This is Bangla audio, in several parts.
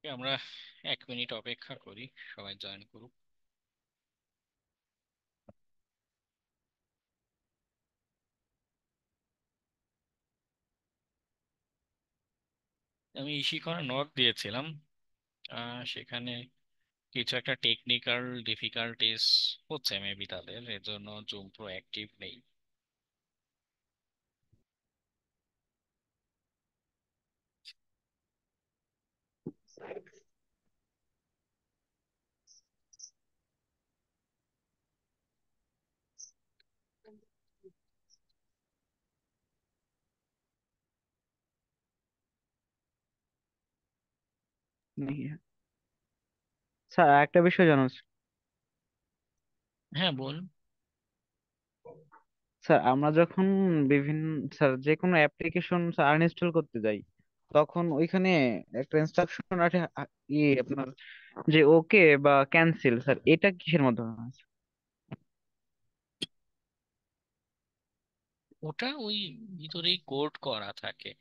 আমরা 1 মিনিট অপেক্ষা করি, সবাই জয়েন করুক। আমি ইসিকনে নক দিয়েছিলাম। সেখানে কিছু একটা টেকনিক্যাল ডিফিকাল্টিস হচ্ছে মেবি, তাদের এর জন্য জুম প্রো অ্যাক্টিভ নেই। নাকি? স্যার একটা বিষয় জানার ছিল। হ্যাঁ, বল। স্যার আমরা যখন বিভিন্ন স্যার যে কোনো অ্যাপ্লিকেশন আনইনস্টল করতে যাই, তখন ওইখানে একটা ইনস্ট্রাকশন আছে, আপনার যে ওকে বা ক্যান্সেল, স্যার এটা কিসের মাধ্যমে আছে? ওটা ওই ভিতরেই কোড করা থাকে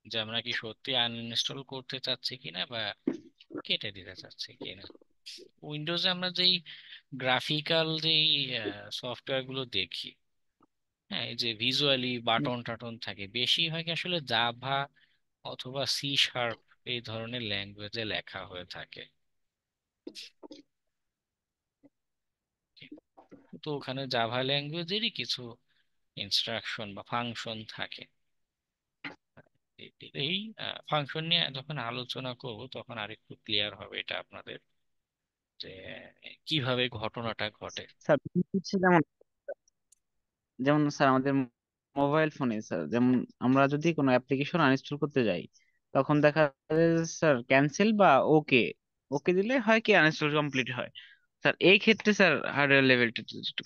যে আমরা কি সত্যি আনইনস্টল করতে চাচ্ছি কিনা বা কেটে দিতে চাচ্ছি কিনা। উইন্ডোজে আমরা যেই গ্রাফিক্যাল যেই সফটওয়্যার গুলো দেখি, হ্যাঁ, এই যে ভিজুয়ালি বাটন টাটন থাকে, বেশি হয় কি আসলে জাভা অথবা সি শার্প এই ধরনের ল্যাঙ্গুয়েজে লেখা হয়ে থাকে। তো ওখানে জাভা ল্যাঙ্গুয়েজেরই কিছু ইনস্ট্রাকশন বা ফাংশন থাকে। এই ফাংশন নিয়ে যখন আলোচনা করব তখন আরেকটু ক্লিয়ার হবে এটা আপনাদের, যে কিভাবে ঘটনাটা ঘটে। স্যার হচ্ছে যেমন যেমন স্যার আমাদের মোবাইল ফোনে স্যার, যেমন আমরা যদি কোনো অ্যাপ্লিকেশন আনইনস্টল করতে যাই, তখন দেখা যায় যে, স্যার ক্যান্সেল বা ওকে ওকে দিলে হয় কি আনইনস্টল কমপ্লিট হয়। স্যার এই ক্ষেত্রে স্যার হার্ডওয়্যার লেভেলটা একটু।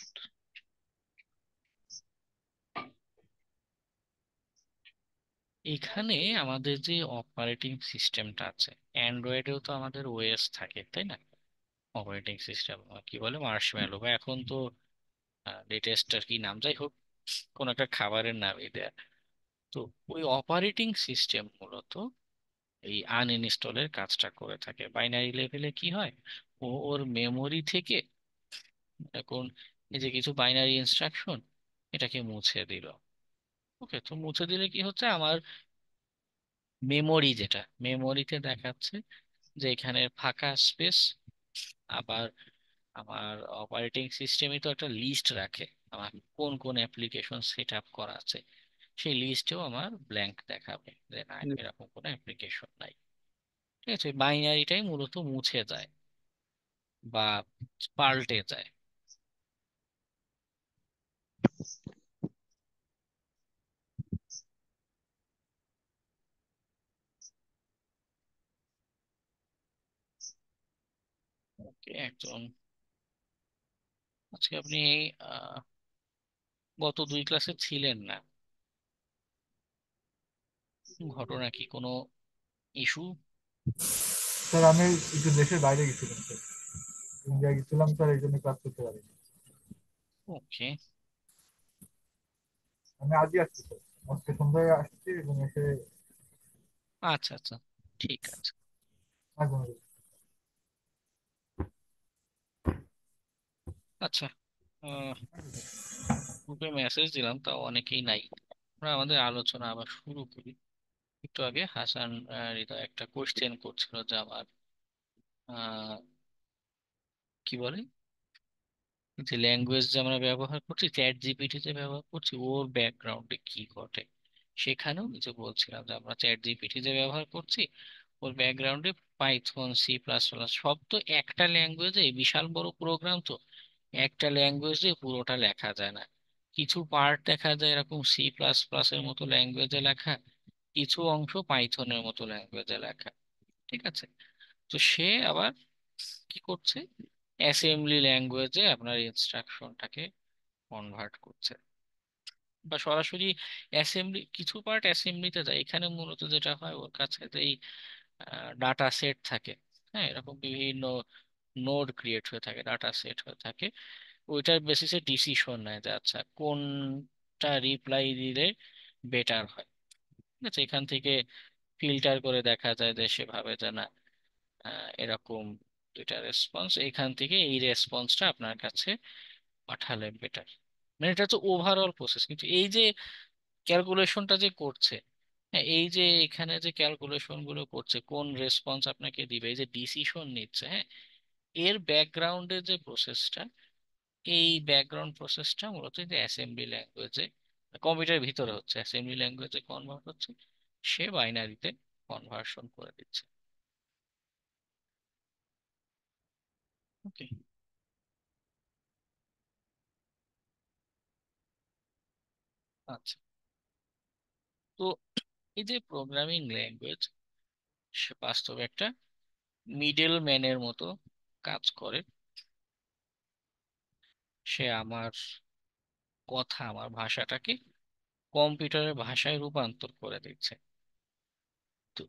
এখানে আমাদের যে অপারেটিং সিস্টেমটা আছে, অ্যান্ড্রয়েডেও তো আমাদের ওএস থাকে, তাই না? অপারেটিং সিস্টেম কি বলে, মার্শম্যালো, বা এখন তো লেটেস্ট আর কি নাম, যাই হোক, কোন একটা খাবারের নামই দেয়া। তো ওই অপারেটিং সিস্টেম মূলত এই আনইনস্টলের কাজটা করে থাকে। বাইনারি লেভেলে কি হয়, ও ওর মেমোরি থেকে এখন এই যে কিছু বাইনারি ইনস্ট্রাকশন, এটাকে মুছে দিল। ওকে, তো মুছে দিলে কি হচ্ছে, আমার মেমোরি, যেটা মেমোরিতে দেখাচ্ছে যে এখানে ফাঁকা স্পেস। আবার আমার অপারেটিং সিস্টেমই তো একটা লিস্ট রাখে আমার কোন কোন অ্যাপ্লিকেশন সেট আপ করা আছে, সেই লিস্টেও আমার ব্ল্যাঙ্ক দেখাবে যে না, এরকম কোনো অ্যাপ্লিকেশন নাই। ঠিক আছে, বাইনারিটাই মূলত মুছে যায় বা পাল্টে যায়। ওকে, একজন আজকে আপনি আহ গত 2 ক্লাসে ছিলেন না, ঘটনা কি, কোনো ইস্যু? স্যার আমি একটু দেশের বাইরে গেছিলাম স্যার, ইন্ডিয়া গেছিলাম স্যার, এই জন্য ক্লাস করতে পারিনি। ওকে, আমি আজই আসছি স্যার, আজকে সন্ধ্যায় আসছি এবং এসে আচ্ছা আচ্ছা, ঠিক আছে। আগুন। আচ্ছা, গ্রুপে মেসেজ দিলাম, তাও অনেকেই নাই। আমরা আমাদের আলোচনা আবার শুরু করি। একটু আগে হাসান হৃদয় একটা কোশ্চেন করছিল যে আমার আহ, কি বলে, যে ল্যাঙ্গুয়েজ যে আমরা ব্যবহার করছি, চ্যাট জিপিটি যে ব্যবহার করছি, ওর ব্যাকগ্রাউন্ডে কি ঘটে। সেখানেও যে বলছিলাম যে আমরা চ্যাট জিপিটি যে ব্যবহার করছি, ওর ব্যাকগ্রাউন্ডে পাইথন, সি প্লাস প্লাস, সব তো একটা ল্যাঙ্গুয়েজে, বিশাল বড় প্রোগ্রাম তো একটা ল্যাঙ্গুয়েজে পুরোটা লেখা যায় না। কিছু পার্ট দেখা যায় এরকম সি প্লাস প্লাস এর মতো ল্যাঙ্গুয়েজে লেখা, কিছু অংশ পাইথনের মতো ল্যাঙ্গুয়েজে লেখা। ঠিক আছে, তো সে আবার কি করছে, অ্যাসেম্বলি ল্যাঙ্গুয়েজে আপনার ইনস্ট্রাকশনটাকে কনভার্ট করছে, বা সরাসরি অ্যাসেম্বলি, কিছু পার্ট অ্যাসেম্বলিতে যায়। এখানে মূলত যেটা হয়, ওর কাছে যেই ডাটা সেট থাকে, হ্যাঁ, এরকম বিভিন্ন নোড ক্রিয়েট হয়ে থাকে, ডাটা সেট হয়ে থাকে, ওইটার বেসিসে ডিসিশন নেয় যে আচ্ছা কোনটা রিপ্লাই দিলে বেটার হয়। ঠিক আছে, এখান থেকে ফিল্টার করে দেখা যায় যে সে ভাবে যে না, এরকম দুইটা রেসপন্স, এখান থেকে এই রেসপন্সটা আপনার কাছে পাঠালে বেটার। মানে এটা হচ্ছে ওভারঅল প্রসেস, কিন্তু এই যে ক্যালকুলেশনটা যে করছে, হ্যাঁ, এই যে এখানে যে ক্যালকুলেশন গুলো করছে কোন রেসপন্স আপনাকে দিবে, এই যে ডিসিশন নিচ্ছে, হ্যাঁ, এর ব্যাকগ্রাউন্ডে যে প্রসেসটা, এই ব্যাকগ্রাউন্ড প্রসেসটা মূলত যে অ্যাসেম্বলি ল্যাঙ্গুয়েজে, কম্পিউটারের ভিতরে হচ্ছে, অ্যাসেম্বলি ল্যাঙ্গুয়েজে কনভার্ট হচ্ছে, সে বাইনারিতে কনভার্সন করে দিচ্ছে। ওকে। আচ্ছা, তো এই যে প্রোগ্রামিং ল্যাঙ্গুয়েজ, সে বাস্তবে একটা মিডল ম্যানের মতো কাজ করে। সে আমার কথা, আমার ভাষাটাকে কম্পিউটারের ভাষায় রূপান্তর করে দিচ্ছে। তো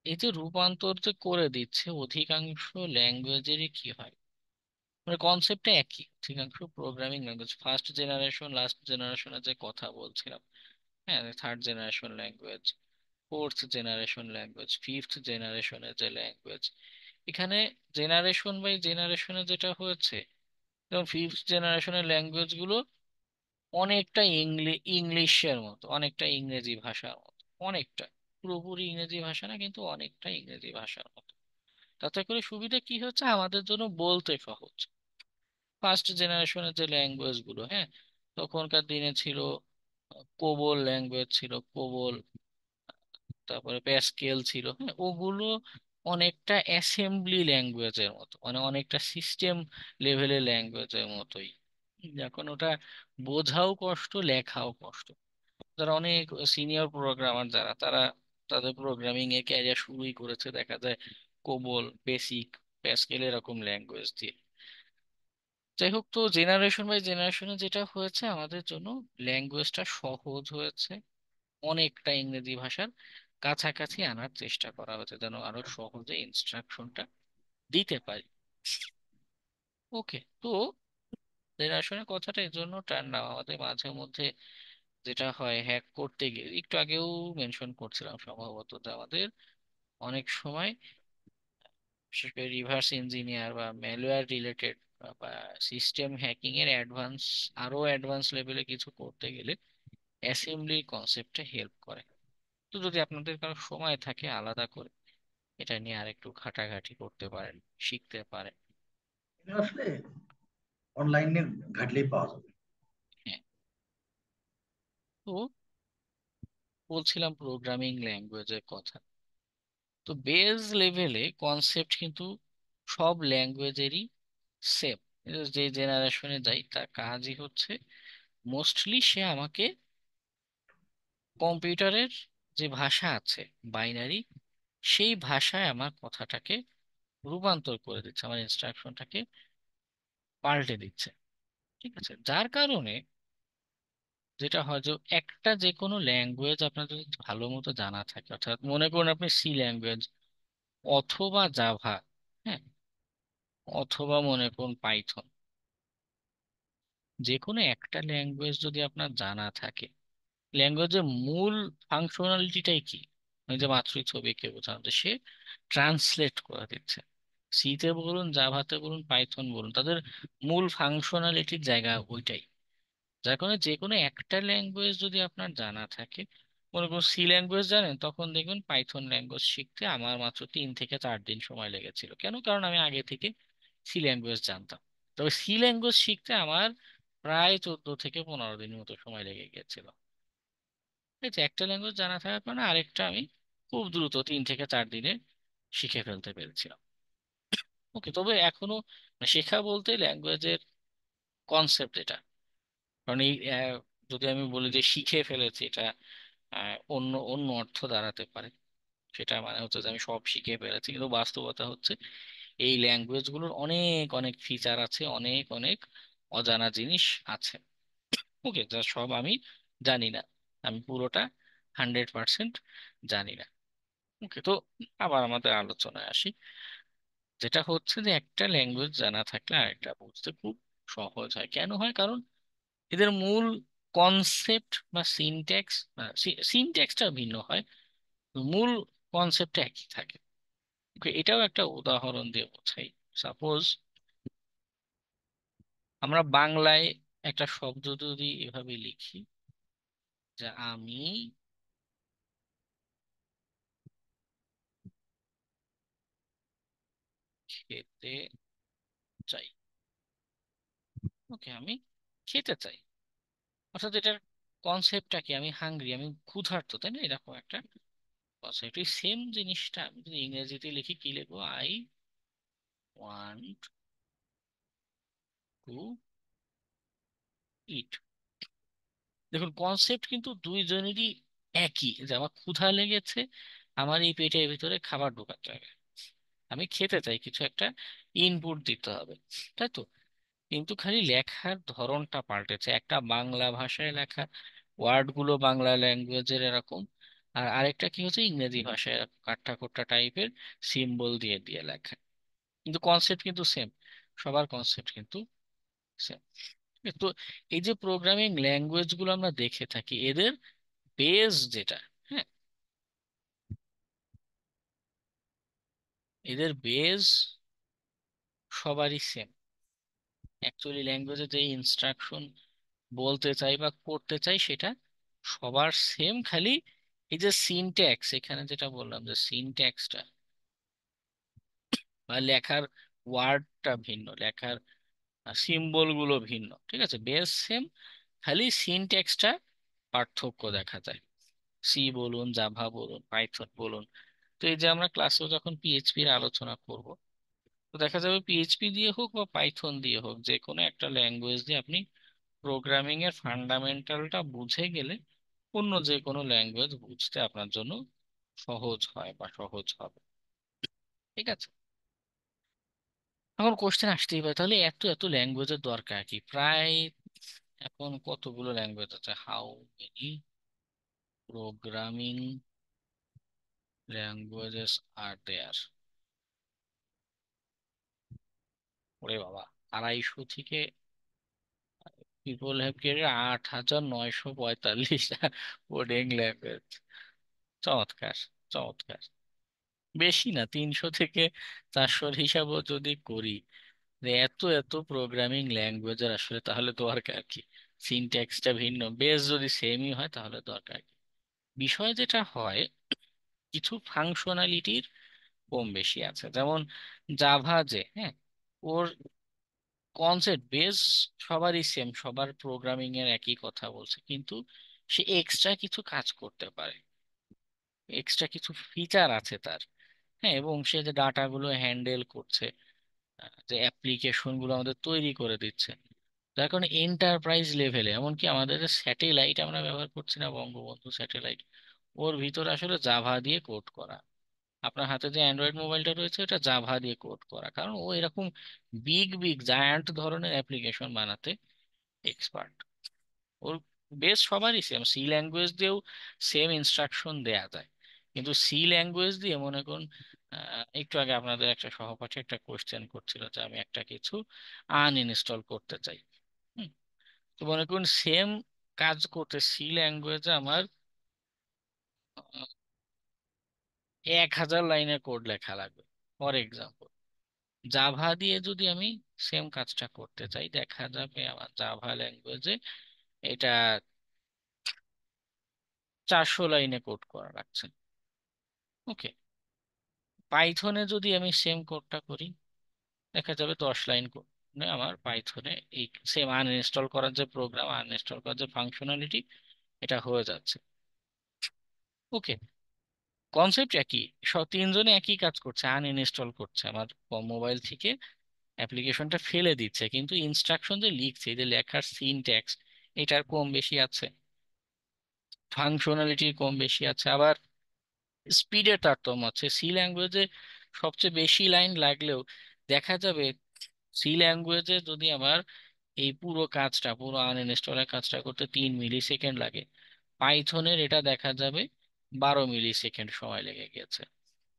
এই যে রূপান্তর যে করে দিচ্ছে, অধিকাংশ ল্যাঙ্গুয়েজেরই কি হয়, মানে কনসেপ্টটা একই। অধিকাংশ programming language, first generation last জেনারেশনের যে কথা বলছিলাম, হ্যাঁ, third generation language, fourth generation language, fifth জেনারেশনের যে ল্যাঙ্গুয়েজ, এখানে জেনারেশন বাই জেনারেশনে যেটা হয়েছে, যেমন ফিফথ জেনারেশনের ল্যাঙ্গুয়েজ গুলো অনেকটা ইংলিশের মতো, অনেকটা ইংরেজি ভাষার মতো, অনেকটা, পুরোপুরি ইংরেজি ভাষা না কিন্তু অনেকটা ইংরেজি ভাষার মতো। তাতে করে সুবিধা কি হচ্ছে, আমাদের জন্য বলতে সহজ। ফার্স্ট জেনারেশনের যে ল্যাঙ্গুয়েজ গুলো, হ্যাঁ, তখনকার দিনে ছিল কোবল ল্যাঙ্গুয়েজ, ছিল কোবল, তারপরে প্যাসকেল ছিল, হ্যাঁ, ওগুলো অনেকটা অ্যাসেম্বলি ল্যাঙ্গুয়েজের মতো, মানে অনেকটা সিস্টেম লেভেলের ল্যাঙ্গুয়েজের মতোই। এখন ওটা বোঝাও কষ্ট, লেখাও কষ্ট। যারা অনেক সিনিয়র প্রোগ্রামার, যারা তারা তাদের প্রোগ্রামিং এ ক্যারিয়ার শুরুই করেছে দেখা যায় কোবল, বেসিক, প্যাসকেল এরকম ল্যাঙ্গুয়েজ দিয়ে। যাই হোক, তো জেনারেশন বাই জেনারেশনে যেটা হয়েছে, আমাদের জন্য ল্যাঙ্গুয়েজটা সহজ হয়েছে, অনেকটা ইংরেজি ভাষার কাছাকাছি আনার চেষ্টা করা হয়েছে, যেন আরো সহজে ইনস্ট্রাকশনটা দিতে পারি। ওকে, তো জেনারেশনের কথাটা এই জন্য টানলাম, আমাদের মাঝে মধ্যে যেটা হয় হ্যাক করতে গিয়ে, একটু আগেও মেনশন করছিলাম সম্ভবত, যে আমাদের অনেক সময় বিশেষ করে রিভার্স ইঞ্জিনিয়ার বা ম্যালওয়্যার রিলেটেড বা সিস্টেম হ্যাকিং এর অ্যাডভান্স, আরো অ্যাডভান্স লেভেলে কিছু করতে গেলে অ্যাসেম্বলির কনসেপ্টে হেল্প করে। তো যদি আপনাদের কারো সময় থাকে আলাদা করে এটা নিয়ে আরেকটু ঘাটাঘাটি করতে পারেন, শিখতে পারেন। এটা আসলে অনলাইনে ঘাটলেই পাওয়া যাবে। হ্যাঁ, তো বলছিলাম প্রোগ্রামিং ল্যাঙ্গুয়েজের কথা। তো বেস লেভেলে কনসেপ্ট কিন্তু সব ল্যাঙ্গুয়েজেরই সেম। যে জেনারেশনে যাই তার কাজই হচ্ছে মোস্টলি সে আমাকে কম্পিউটারের যে ভাষা আছে, বাইনারি, সেই ভাষায় আমার কথাটাকে রূপান্তর করে দিচ্ছে, আমার ইনস্ট্রাকশনটাকে পাল্টে দিচ্ছে। ঠিক আছে, যার কারণে যেটা হয় যে একটা যে কোনো ল্যাঙ্গুয়েজ আপনার যদি ভালো মতো জানা থাকে, অর্থাৎ মনে করুন আপনি সি ল্যাঙ্গুয়েজ অথবা জাভা, হ্যাঁ, অথবা মনে করুন পাইথন, যে কোনো একটা ল্যাঙ্গুয়েজ যদি আপনার জানা থাকে, ল্যাঙ্গুয়েজের মূল ফাংশনালিটিটাই কি, ওই যে মাতৃ ছবিকে বোঝানো, যে সে ট্রান্সলেট করে দিচ্ছে। সিতে বলুন, জাভাতে বলুন, পাইথন বলুন, তাদের মূল ফাংশনালিটির জায়গা ওইটাই। যার কারণে যে কোনো একটা ল্যাঙ্গুয়েজ যদি আপনার জানা থাকে, মনে করুন সি ল্যাঙ্গুয়েজ জানেন, তখন দেখবেন পাইথন ল্যাঙ্গুয়েজ শিখতে আমার মাত্র 3 থেকে 4 দিন সময় লেগেছিল। কেন? কারণ আমি আগে থেকে সি ল্যাঙ্গুয়েজ জানতাম। তবে সি ল্যাঙ্গুয়েজ শিখতে আমার প্রায় 14 থেকে 15 দিনের মতো সময় লেগে গিয়েছিল। এই যে একটা ল্যাঙ্গুয়েজ জানা থাকার কারণে আরেকটা আমি খুব দ্রুত 3 থেকে 4 দিনে শিখে ফেলতে পেরেছিলাম। ওকে, তবে এখনো মানে শেখা বলতে ল্যাঙ্গুয়েজের কনসেপ্ট এটা, কারণ এই যদি আমি বলি যে শিখে ফেলেছি, এটা অন্য অন্য অর্থ দাঁড়াতে পারে। সেটা মানে হচ্ছে যে আমি সব শিখে ফেলেছি, কিন্তু বাস্তবতা হচ্ছে এই ল্যাঙ্গুয়েজ গুলোর অনেক অনেক ফিচার আছে, অনেক অনেক অজানা জিনিস আছে। ওকে, যা সব আমি জানি না, আমি পুরোটা 100% জানি না। ওকে, তো আবার আমাদের আলোচনায় আসি। যেটা হচ্ছে যে একটা ল্যাঙ্গুয়েজ জানা থাকলে আরেকটা বুঝতে খুব সহজ হয়। কেন হয়? কারণ এদের মূল কনসেপ্ট বা সিনট্যাক্সটা ভিন্ন হয়, মূল কনসেপ্ট একই থাকে। ওকে, এটাও একটা উদাহরণ দিয়ে বোঝাই। সাপোজ আমরা বাংলায় একটা শব্দ যদি এভাবে লিখি যে আমি খেতে চাই। ওকে, আমি খেতে চাই, অর্থাৎ এটার কনসেপ্টটা কি, আমি হাংরি, আমি ক্ষুধার্ত, তাই না? এরকম একটা কনসেপ্ট। এই সেম জিনিসটা আমি যদি ইংরেজিতে লিখি, কি লিখবো? আই ওয়ান্ট টু ইট। দেখুন কনসেপ্ট কিন্তু দুইজনেরই একই, যে আমার ক্ষুধা লেগেছে, আমার এই পেটের ভিতরে খাবার ঢোকাতে হবে, আমি খেতে চাই, কিছু একটা ইনপুট দিতে হবে, তাই তো? কিন্তু খালি লেখার ধরনটা পাল্টেছে, একটা বাংলা ভাষায় লেখা ওয়ার্ড গুলো বাংলা ল্যাঙ্গুয়েজের এরকম, আর আরেকটা কি হচ্ছে ইংরেজি ভাষায় এরকম কাট্টা কোট্টা টাইপের সিম্বল দিয়ে দিয়ে লেখা, কিন্তু কনসেপ্ট কিন্তু সেম, সবার কনসেপ্ট কিন্তু সেম। তো এই যে প্রোগ্রামিং ল্যাঙ্গুয়েজ গুলো আমরা দেখে থাকি, এদের বেস যেটা, হ্যাঁ, এদের বেস সবারই সেম। অ্যাকচুয়ালি ল্যাঙ্গুয়েজে যে ইনস্ট্রাকশন বলতে চাই বা করতে চাই সেটা সবার সেম, খালি এই যে সিনট্যাক্স, এখানে যেটা বললাম যে সিনট্যাক্সটা বা লেখার ওয়ার্ডটা ভিন্ন, লেখার সিম্বল গুলো ভিন্ন, ঠিক আছে, বেস সেম, খালি সিনট্যাক্সটা পার্থক্য দেখা যায়। সি বলুন, জাভা বলুন, পাইথন বলুন। তো এই যে আমরা ক্লাসেও যখন পিএইচপি এর আলোচনা করব, তো দেখা যাবে পিএইচপি দিয়ে হোক বা পাইথন দিয়ে হোক, যে কোনো একটা ল্যাঙ্গুয়েজ দিয়ে আপনি প্রোগ্রামিং এর ফান্ডামেন্টালটা বুঝে গেলে অন্য যে কোনো ল্যাঙ্গুয়েজ বুঝতে আপনার জন্য সহজ হয় বা সহজ হবে। ঠিক আছে, এখন কোশ্চেন আসতেই পারে, তাহলে এত এত ল্যাঙ্গুয়েজের দরকার কি? প্রায় এখন কতগুলো ল্যাঙ্গুয়েজ আছে? How many programming languages are there? ওরে বাবা, 250 থেকে people have created 8,945 coding language. চমৎকার, চমৎকার। বেশি না, 300 থেকে 400 হিসাবও যদি করি, যে এত এত প্রোগ্রামিং ল্যাঙ্গুয়েজের আসলে তাহলে দরকার কি? সিনট্যাক্সটা ভিন্ন, বেস যদি সেমই হয় তাহলে দরকার কি? বিষয় যেটা হয়, কিছু ফাংশনালিটির কম বেশি আছে, যেমন জাভা যে, হ্যাঁ, ওর কনসেপ্ট বেস সবারই সেম, সবার প্রোগ্রামিং এর একই কথা বলছে, কিন্তু সে এক্সট্রা কিছু কাজ করতে পারে, এক্সট্রা কিছু ফিচার আছে তার, হ্যাঁ, এবং সে যে ডাটাগুলো হ্যান্ডেল করছে, যে অ্যাপ্লিকেশন গুলো আমাদের তৈরি করে দিচ্ছে, যার কারণে এন্টারপ্রাইজ লেভেলে, এমনকি আমাদের স্যাটেলাইট আমরা ব্যবহার করছি না, বঙ্গবন্ধু স্যাটেলাইট, ওর ভিতরে আসলে জাভা দিয়ে কোড করা। আপনার হাতে যে অ্যান্ড্রয়েড মোবাইলটা রয়েছে ওটা জাভা দিয়ে কোড করা, কারণ ও এরকম বিগ বিগ জায়ান্ট ধরনের অ্যাপ্লিকেশন বানাতে এক্সপার্ট। ওর বেস সবারই সেম, সি ল্যাঙ্গুয়েজ দিয়েও সেম ইনস্ট্রাকশন দেয়া যায়, কিন্তু সি ল্যাঙ্গুয়েজ দিয়ে মনে করুন, একটু আগে আপনাদের একটা সহপাঠী একটা কোশ্চেন করছিল যে আমি একটা কিছু আনইনস্টল করতে চাই। হুম, তো মনে করুন সেম কাজ করতে সি ল্যাঙ্গুয়েজে আমার 1,000 লাইনের কোড লেখা লাগবে, ফর এক্সাম্পল। জাভা দিয়ে যদি আমি সেম কাজটা করতে চাই, দেখা যাবে আমার জাভা ল্যাঙ্গুয়েজে এটা 400 লাইনে কোড করা লাগছে। ওকে, পাইথনে যদি আমি সেম কোডটা করি, দেখা যাবে 10 লাইন কোড আমার পাইথনে এই সেম আনইনস্টল করার যে প্রোগ্রাম, আনইনস্টল করার যে ফাংশনালিটি, এটা হয়ে যাচ্ছে। ওকে, কনসেপ্ট একই, সব তিনজনে একই কাজ করছে, আনইনস্টল করছে আমার মোবাইল থেকে, অ্যাপ্লিকেশনটা ফেলে দিচ্ছে, কিন্তু ইনস্ট্রাকশন যে লিখছে, এই যে লেখার সিনট্যাক্স, এটার কম বেশি আছে, ফাংশনালিটির কম বেশি আছে, আবার স্পিডের তারতম্য আছে। সি ল্যাঙ্গুয়েজে সবচেয়ে বেশি লাইন লাগলেও দেখা যাবে সি ল্যাঙ্গুয়েজে যদি আমার এই পুরো কাজটা, পুরো আনইনস্টলের কাজটা করতে 3 মিলি সেকেন্ড লাগে, পাইথনের এটা দেখা যাবে 12 মিলি সেকেন্ড সময় লেগে গেছে।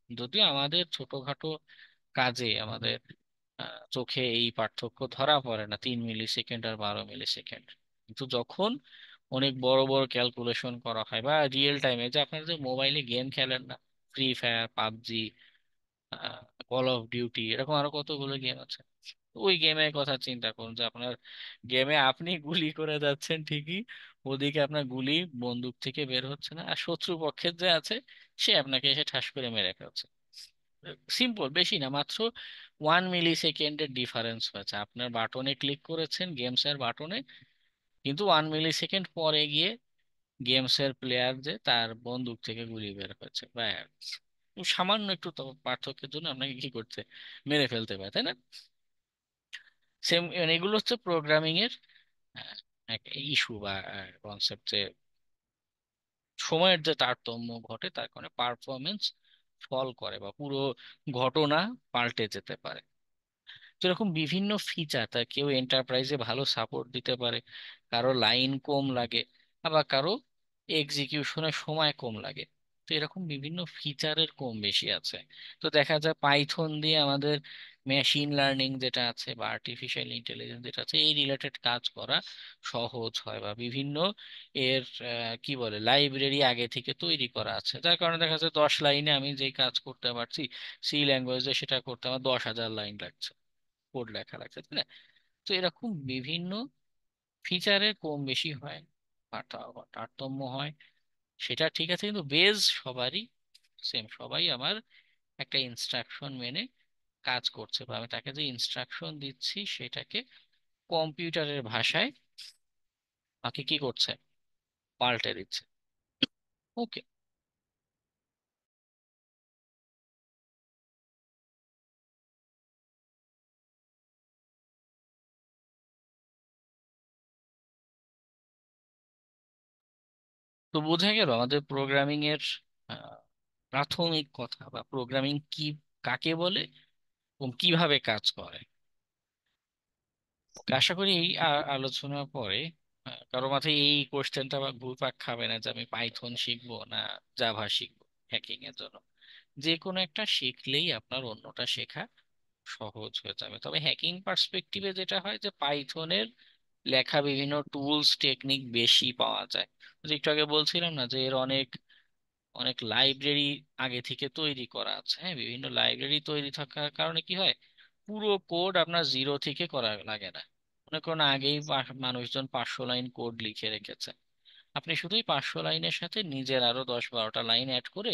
যদিও আমাদের ছোটখাটো কাজে আমাদের চোখে এই পার্থক্য ধরা পড়ে না, 3 মিলি সেকেন্ড আর 12 মিলি সেকেন্ড, কিন্তু যখন অনেক বড় বড় ক্যালকুলেশন করা হয় বা রিয়েল টাইমে, যে আপনারা যে মোবাইলে গেম খেলেন না, free fire, PUBG, call of duty, এরকম আরো কতগুলো গেম আছে। ওই গেমের কথা চিন্তা করুন যে আপনার গেমে আপনি গুলি করে যাচ্ছেন ঠিকই, ওদিকে আপনার গুলি বন্দুক থেকে বের হচ্ছে না, আর শত্রু পক্ষের যে আছে সে আপনাকে এসে ঠাস করে মেরে ফেলছে। সিম্পল, বেশি না, মাত্র 1 মিলি সেকেন্ডের ডিফারেন্স হয়েছে। আপনার বাটনে ক্লিক করেছেন, গেমস এর বাটনে, কিন্তু 1 মিলি সেকেন্ড পরে গিয়ে গেমস এর প্লেয়ার যে তার বন্দুক থেকে গুলি বের হয়েছে, ব্যাস। সামান্য একটু পার্থক্যের জন্য আপনাকে কি করতে, মেরে ফেলতে পারে, তাই না? সেম, এগুলো হচ্ছে প্রোগ্রামিং এর একটা ইস্যু বা কনসেপ্ট, যে সময়ের যে তারতম্য ঘটে তার কারণে পারফরমেন্স ফল করে বা পুরো ঘটনা পাল্টে যেতে পারে। তো এরকম বিভিন্ন ফিচার, তা কেউ এন্টারপ্রাইজে ভালো সাপোর্ট দিতে পারে, কারো লাইন কম লাগে, আবার কারো এক্সিকিউশনের সময় কম লাগে। তো এরকম বিভিন্ন ফিচারের কম বেশি আছে। তো দেখা যায় পাইথন দিয়ে আমাদের মেশিন লার্নিং যেটা আছে বা আর্টিফিশিয়াল ইন্টেলিজেন্স যেটা আছে এই রিলেটেড কাজ করা সহজ হয়, বা বিভিন্ন এর কি বলে লাইব্রেরি আগে থেকে তৈরি করা আছে, যার কারণে দেখা যায় 10 লাইনে আমি যেই কাজ করতে পারছি সি ল্যাঙ্গুয়েজে সেটা করতে আমার 10,000 লাইন লাগছে, কোড লেখা লাগছে, তাই না? তো এরকম বিভিন্ন ফিচারের কম বেশি হয়, তারতম্য হয়, সেটা ঠিক আছে, কিন্তু বেজ সবারই সেম, সবাই আমার একটা ইনস্ট্রাকশন মেনে কাজ করছে, বা আমি তাকে যে ইনস্ট্রাকশন দিচ্ছি সেটাকে কম্পিউটারের ভাষায় বাকি কি করছে, পাল্টে দিচ্ছে। ওকে। তো বোঝা গেল আমাদের প্রোগ্রামিং এর আহ, প্রাথমিক কথা, বা প্রোগ্রামিং কি, কাকে বলে এবং কিভাবে কাজ করে। ওকে, আশা করি এই আলোচনার পরে কারো মাথায় এই কোশ্চেনটা বা ঘুরপাক খাবে না যে আমি পাইথন শিখবো না জাভা শিখবো হ্যাকিং এর জন্য। যে কোনো একটা শিখলেই আপনার অন্যটা শেখা সহজ হয়ে যাবে। তবে হ্যাকিং পার্সপেক্টিভে যেটা হয় যে পাইথনের লেখা বিভিন্ন টুলস টেকনিক বেশি পাওয়া যায়। যে একটু আগে বলছিলাম না যে এর অনেক অনেক লাইব্রেরি আগে থেকে তৈরি করা আছে, হ্যাঁ, বিভিন্ন লাইব্রেরি তৈরি থাকার কারণে কি হয়, পুরো কোড আপনার জিরো থেকে করা লাগে না। মনে করুন আগেই মানুষজন 500 লাইন কোড লিখে রেখেছে, আপনি শুধুই 500 লাইনের সাথে নিজের আরো 10-12টা লাইন অ্যাড করে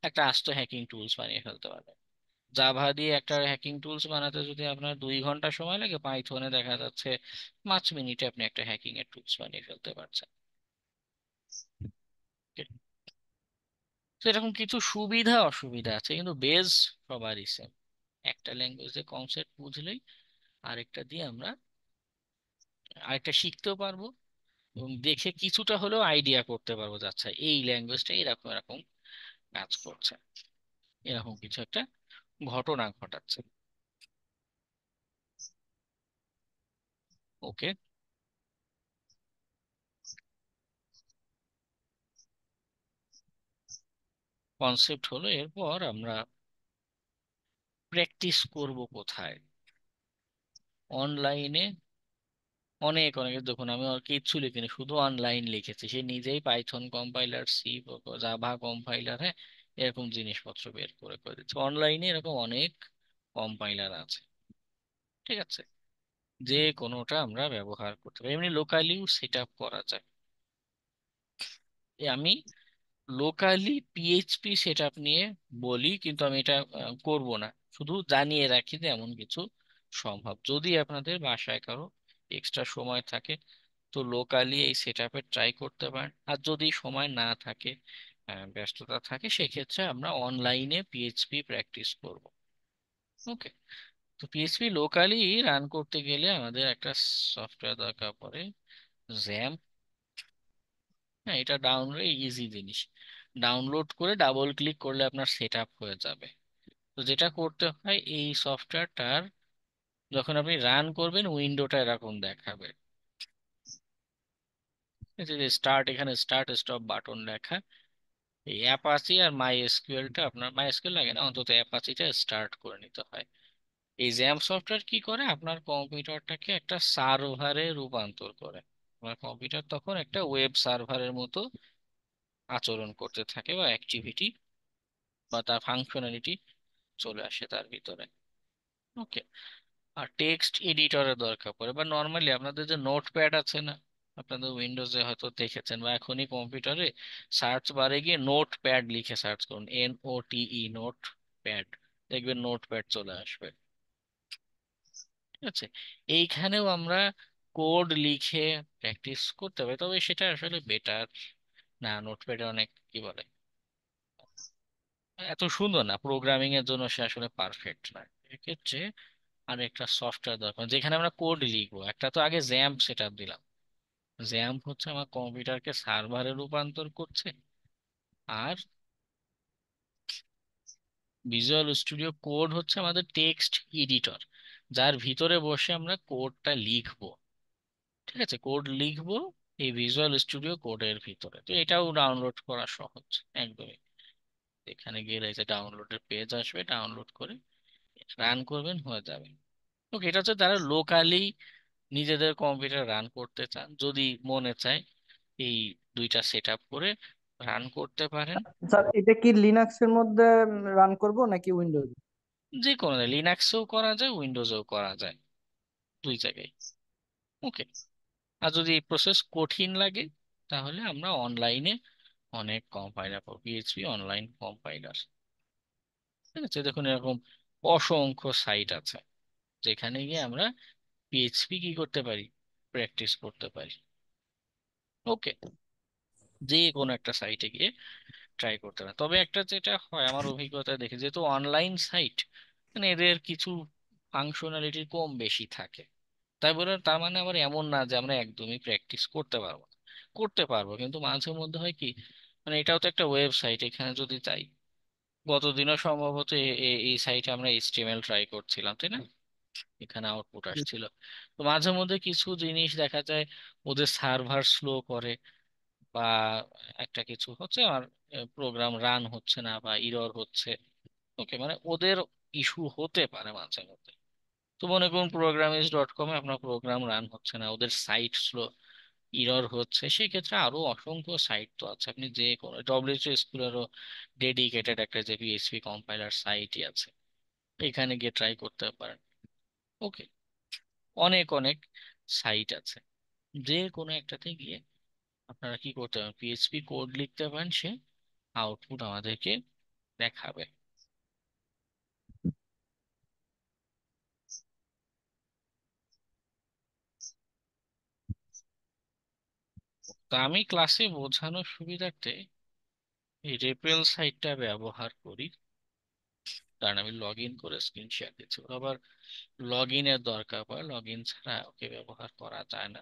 একটা আস্ত হ্যাকিং টুলস বানিয়ে ফেলতে পারবেন। জাভা দিয়ে একটা হ্যাকিং টুলস বানাতে যদি আপনার 2 ঘন্টা সময় লাগে, পাইথনে দেখা যাচ্ছে 5 মিনিটে আপনি একটা হ্যাকিং এর টুলস বানিয়ে ফেলতে পারছেন। তো এরকম কিছু সুবিধা অসুবিধা আছে, কিন্তু বেস সবারই সেম। একটা ল্যাঙ্গুয়েজের কনসেপ্ট বুঝলেই আরেকটা দিয়ে আমরা আরেকটা শিখতেও পারবো, এবং দেখে কিছুটা হলেও আইডিয়া করতে পারবো যে আচ্ছা এই ল্যাঙ্গুয়েজটা এরকম এরকম কাজ করছে, এরকম কিছু একটা ঘটনা ঘটাচ্ছে। ওকে, কনসেপ্ট হলো, এরপর আমরা প্র্যাকটিস করব কোথায়? অনলাইনে অনেক অনেক, দেখুন আমি আর কিচ্ছু লিখিনি, শুধু অনলাইন লিখেছি, সে নিজেই Python compiler, C, Java compiler, হ্যাঁ, এরকম জিনিসপত্র বের করে করে দিচ্ছে। অনলাইনে এরকম অনেক কম্পাইলার আছে, ঠিক আছে, যে কোনোটা আমরা ব্যবহার করতে পারি, এমনি লোকালিও সেট আপ করা যায়। আমি লোকালি পিএইচপি সেট আপ নিয়ে বলি, কিন্তু আমি এটা করব না, শুধু জানিয়ে রাখি যে এমন কিছু সম্ভব। যদি আপনাদের বাসায় কারো এক্সট্রা সময় থাকে তো লোকালি এই সেট আপে ট্রাই করতে পারেন, আর যদি সময় না থাকে, ব্যস্ততা থাকে, সেক্ষেত্রে আমরা অনলাইনে পিএইচপি প্র্যাকটিস করব। ওকে। তো পিএইচপি লোকালি রান করতে গেলে আমাদের একটা সফটওয়্যার দরকার পড়ে, জ্যাম্প। হ্যাঁ, এটা ডাউনলোড ইজি জিনিস, ডাউনলোড করে ডাবল ক্লিক করলে আপনার সেট আপ হয়ে যাবে। তো যেটা করতে হয়, এই সফটওয়্যারটার যখন আপনি রান করবেন উইন্ডোটা এরকম দেখাবে, এই যে স্টার্ট, এখানে স্টার্ট স্টপ বাটন লেখা, এই অ্যাপাচি আর মাই এসকিউএলটা, আপনার মাই এসকিউএল লাগে না, অন্তত অ্যাপাচিটা স্টার্ট করে নিতে হয়। এই জ্যাম সফটওয়্যার কি করে, আপনার কম্পিউটারটাকে একটা সার্ভারে রূপান্তর করে। আপনার কম্পিউটার তখন একটা ওয়েব সার্ভারের মতো আচরণ করতে থাকে, বা অ্যাক্টিভিটি বা তার ফাংশনালিটি চলে আসে তার ভিতরে। ওকে। আর টেক্সট এডিটরের দরকার পড়ে, বা নর্মালি আপনাদের যে নোটপ্যাড আছে না, আপনাদের উইন্ডোজে হয়তো দেখেছেন, বা এখনই কম্পিউটারে সার্চ বারে গিয়ে নোটপ্যাড লিখে সার্চ করুন, NOTE, নোট প্যাড, দেখবেন নোটপ্যাড চলে আসবে। ঠিক আছে। এইখানেও আমরা কোড লিখে প্র্যাকটিস করতে হবে, তবে সেটা আসলে বেটার না, নোটপ্যাডে অনেক কি বলে, এত সুন্দর না, প্রোগ্রামিং এর জন্য সে আসলে পারফেক্ট না। এক্ষেত্রে আর একটা সফটওয়্যার দরকার যেখানে আমরা কোড লিখবো। একটা তো আগে জ্যাম্প সেট আপ দিলাম, জ্যাম্প হচ্ছে আমার কম্পিউটারকে সার্ভারে রূপান্তর করছে। আর ভিজুয়াল স্টুডিও কোড হচ্ছে আমাদের টেক্সট এডিটর, যার ভিতরে বসে আমরা কোডটা লিখবো। ঠিক আছে, কোড লিখবো এই ভিজুয়াল স্টুডিও কোডের ভিতরে। তো এটাও ডাউনলোড করা সহজ একদমই। এখানে গেলে এই যে ডাউনলোডের পেজ আসবে, ডাউনলোড করে রান করবেন, হয়ে যাবে। ওকে, এটা হচ্ছে তারা লোকালি নিজেদের কম্পিউটার রান করতে চান, যদি মনে চায় এই দুইটা সেট আপ করে রান করতে পারেন। স্যার এটা কি লিনাক্স এর মধ্যে রান করব নাকি উইন্ডোজ? যে কোনো লিনাক্সেও করা যায়, উইন্ডোজেও করা যায়, দুই জায়গায়। ওকে। আর যদি এই প্রসেস কঠিন লাগে, তাহলে আমরা অনলাইনে অনেক কম্পাইলার পাবো, PHP অনলাইন কম্পাইলার। ঠিক আছে, দেখুন এরকম অসংখ্য সাইট আছে যেখানে গিয়ে আমরা PHP কি করতে পারি, প্র্যাকটিস করতে পারি। ওকে। যে কোনো একটা সাইটে গিয়ে ট্রাই করতে পারেন। তবে একটা যেটা হয় আমার অভিজ্ঞতা দেখে, যেহেতু অনলাইন সাইট, মানে এদের কিছু ফাংশনালিটি কম বেশি থাকে। তাই বলে তার মানে আবার এমন না যে আমরা একদমই প্র্যাকটিস করতে পারবো না। করতে পারবো, কিন্তু মাঝে মধ্যে হয় কি, মানে এটাও তো একটা ওয়েবসাইট, এখানে যদি চাই, গতদিনও সম্ভবত এই সাইটে আমরা HTML ট্রাই করছিলাম, তাই না, এখানে আউটপুট আসছিল। তো মাঝে মধ্যে কিছু জিনিস দেখা যায় ওদের সার্ভার স্লো করে, বা একটা কিছু হচ্ছে, আমার প্রোগ্রাম রান হচ্ছে না বা ইরর হচ্ছে। ওকে, মানে ওদের ইস্যু হতে পারে মাঝে মধ্যে। তো মনে করুন programmist.com-এ আপনার প্রোগ্রাম রান হচ্ছে না, ওদের সাইট স্লো, ইরর হচ্ছে, সেই ক্ষেত্রে আরো অসংখ্য সাইট তো আছে, আপনি যে কোনো ডব্লিউএইচ স্কুলেরও ডেডিকেটেড একটা যে PHP কম্পাইলার সাইটই আছে, এখানে গিয়ে ট্রাই করতে পারেন। ওকে। অনেক অনেক সাইট আছে, যে কোনো একটাতে গিয়ে আপনারা কি করতে পারেন, PHP কোড লিখতে পারেন, সে আউটপুট আমাদেরকে দেখাবে। তো আমি ক্লাসে বোঝানোর সুবিধার্থে এই রেপেল সাইটটা ব্যবহার করি, কারণ আমি লগ ইন করে স্ক্রিন শেয়ার দিচ্ছি। ওর আবার লগ ইনের দরকার পড়ে, লগ ইন ছাড়া ওকে ব্যবহার করা যায় না।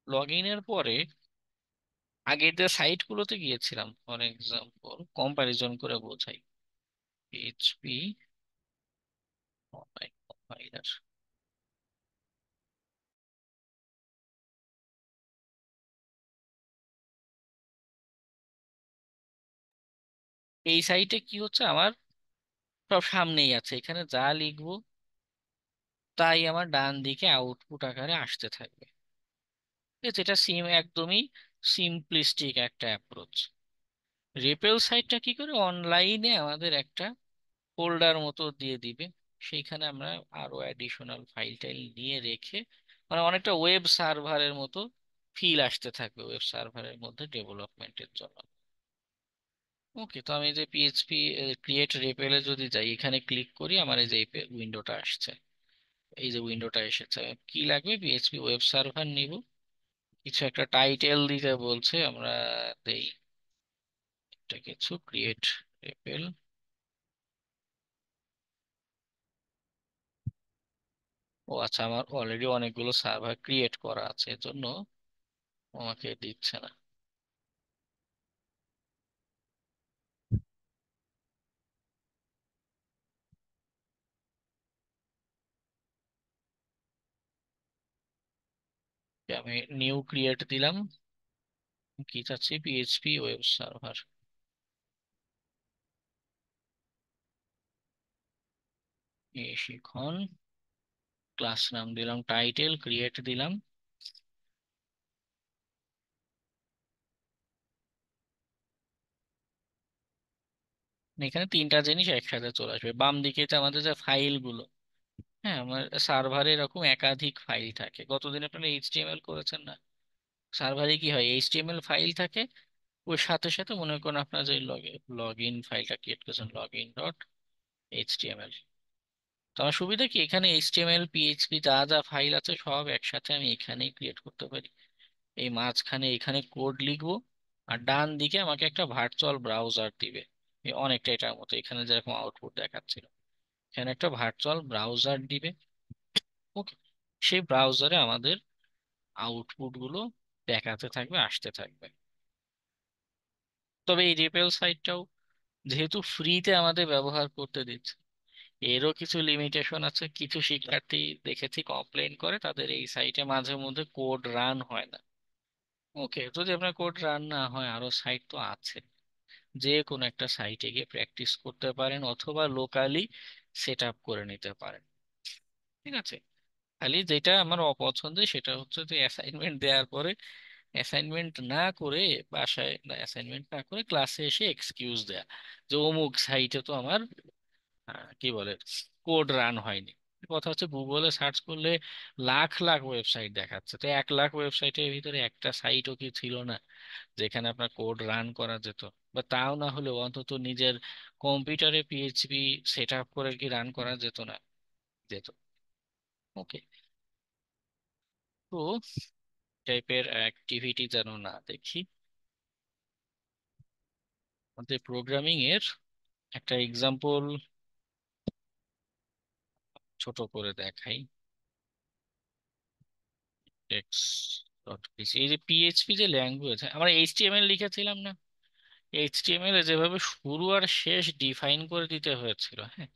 লগ ইনের পরে আগের যে সাইট গুলোতে গিয়েছিলাম, ফর এক্সাম্পল কম্পারিজন করে বোঝাই, PHP অনলাইন কম্পাইলার, এই সাইটে কি হচ্ছে, আমার সব সামনেই আছে, এখানে যা লিখবো তাই আমার ডান দিকে আউটপুট আকারে আসতে থাকবে। ঠিক আছে, এটা একদমই সিম্পলিস্টিক একটা অ্যাপ্রোচ। রেপেল সাইটটা কি করে, অনলাইনে আমাদের একটা ফোল্ডার মতো দিয়ে দিবে, সেইখানে আমরা আরো অ্যাডিশনাল ফাইল টাইল নিয়ে রেখে, মানে অনেকটা ওয়েব সার্ভারের মতো ফিল আসতে থাকবে ওয়েব সার্ভারের মধ্যে ডেভেলপমেন্টের জন্য। ওকে। তো আমি যে PHP ক্রিয়েট রেপেলে যদি যাই, এখানে ক্লিক করি, আমার এই যে উইন্ডোটা আসছে, এই যে উইন্ডোটা এসেছে, কি লাগবে, PHP ওয়েব সার্ভার নিব, কিছু একটা টাইটেল দিতে বলছে, আমরা দেই এটা কিছু ক্রিয়েট রেপেল। ও আচ্ছা, আমার অলরেডি অনেকগুলো সার্ভার ক্রিয়েট করা আছে, এজন্য আমাকে দিচ্ছে না। আমি নিউ ক্রিয়েট দিলাম, কি চাচ্ছি, PHP ওয়েব সার্ভার। এই শিখন, ক্লাস নাম দিলাম টাইটেল, ক্রিয়েট দিলাম। এখানে তিনটা জিনিস একসাথে চলে আসবে। বাম দিকে যে আমাদের যে ফাইল গুলো, হ্যাঁ, আমার সার্ভারে এরকম একাধিক ফাইল থাকে। গতদিন আপনারা এইচটিএমএল করেছেন না? সার্ভারে কি হয়, এইচটিএমএল ফাইল থাকে, ওর সাথে সাথে মনে করুন আপনার যে লগ ইন ফাইলটা ক্রিয়েট করেছেন, লগ ইন ডট এইচটিএমএল। তো আমার সুবিধা কি, এখানে এইচটিএমএল পিএইচপি যা যা ফাইল আছে সব একসাথে আমি এখানেই ক্রিয়েট করতে পারি। এই মাঝখানে এখানে কোড লিখবো, আর ডান দিকে আমাকে একটা ভার্চুয়াল ব্রাউজার দিবে। এই অনেকটা এটার মতো, এখানে যেরকম আউটপুট দেখাচ্ছিল, এখানে একটা ভার্চুয়াল ব্রাউজার দিবে। ওকে, সেই ব্রাউজারে আমাদের আউটপুট গুলো দেখাতে থাকবে, আসতে থাকবে। তবে এই রেপেল সাইটটাও যেহেতু ফ্রিতে আমাদের ব্যবহার করতে দিচ্ছে, এরও কিছু লিমিটেশন আছে। কিছু শিক্ষার্থী দেখেছি কমপ্লেন করে তাদের এই সাইটে মাঝে মধ্যে কোড রান হয় না। ওকে, যদি আপনার কোড রান না হয়, আরো সাইট তো আছে, যে কোনো একটা সাইটে গিয়ে প্র্যাকটিস করতে পারেন, অথবা লোকালি সেট আপ করে নিতে পারেন। ঠিক আছে, খালি যেটা আমার অপছন্দের সেটা হচ্ছে যে অ্যাসাইনমেন্ট দেওয়ার পরে অ্যাসাইনমেন্ট না করে, বাসায় অ্যাসাইনমেন্ট না করে ক্লাসে এসে এক্সকিউজ দেয়া, যে অমুক সাইটে তো আমার কি বলে কোড রান হয়নি। কথা হচ্ছে গুগলে সার্চ করলে লাখ লাখ ওয়েবসাইট দেখাচ্ছে, তো 1 লাখ ওয়েবসাইটের ভিতরে একটা সাইটও কি ছিল না যেখানে আপনার কোড রান করা যেত? বা তাও না হলে অন্তত নিজের কম্পিউটারে পিএইচপি সেট আপ করে কি রান করা যেত না? যেত। ওকে, তো টাইপের অ্যাক্টিভিটি যেন না দেখি। আমাদের প্রোগ্রামিং এর একটা এক্সাম্পল ছোট করে দেখাই। টেক্স ডট পিসি, এই যে পিএইচপি যে ল্যাঙ্গুয়েজ, আমরা এইচটিএমএল লিখেছিলাম না? এইচটিএমএল এ যেভাবে শুরু আর শেষ ডিফাইন করে দিতে হয়েছিল, হ্যাঁ,